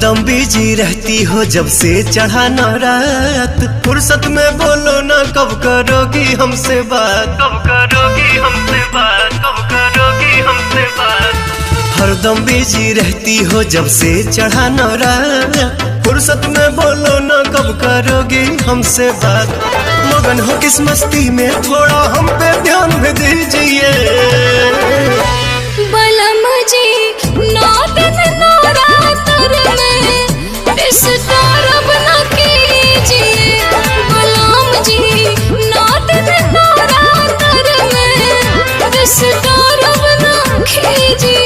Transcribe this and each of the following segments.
हरदम बिजी रहती हो जब से चढ़ा न रात। फुर्सत में बोलो ना कब करोगी हमसे बात, कब करोगी हमसे बात, कब करोगी हमसे बात। हरदम बिजी रहती हो जब से चढ़ा न रात। फुर्सत में बोलो ना कब करोगी हमसे बात। मगन हो किस मस्ती में थोड़ा हम पे ध्यान भी दीजिए। बलम जी 9 दिन नवरात्र में डिस्टर्ब न कीजिए। बलम जी 9 दिन नवरात्र में डिस्टर्ब न कीजिए।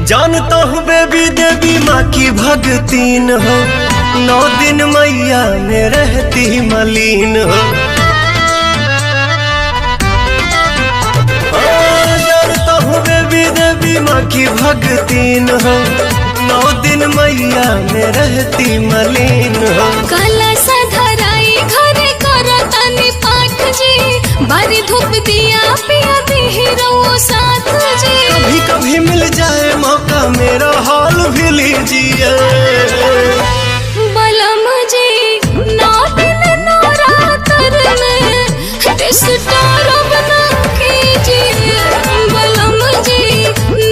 जानता हूँ बेबी देवी माँ की भगतीन हो। 9 दिन मैया में रहती मलीन हो। जानता हूँ बेबी देवी माँ की भगतीन हो। 9 दिन मैया में रहती मलीन हो। कलश धराई घरे करतनी पाठ जी। बारी धूप दिया पिया दी रहो साथ जी। कभी कभी मिल जाए मौका मेरा हाल भी लीजिए। बलम जी 9 दिन नवरात्र में डिस्टर्ब न कीजिए। बलम जी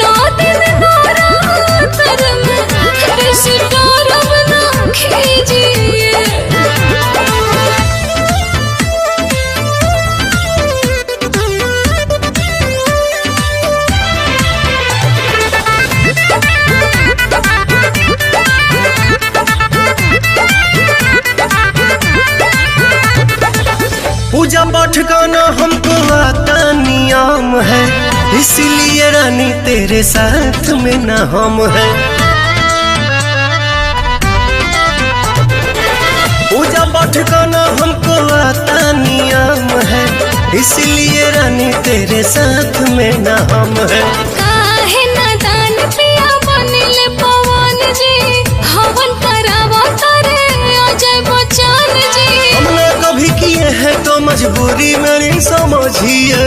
9 दिन नवरात्र में डिस्टर्ब न कीजिए। पूजा पाठ गाना हमको आता नियम है। इसीलिए रानी तेरे साथ में ना हम है। पूजा पाठ गाना हमको आता नियम है। इसीलिए रानी तेरे साथ में ना हम है। काहे नादान पिया बनिल पवन जी। हवन करावा करे अजय बच्चन जी। हमने कभी किए हैं तो मजबूरी मेरी समझिए।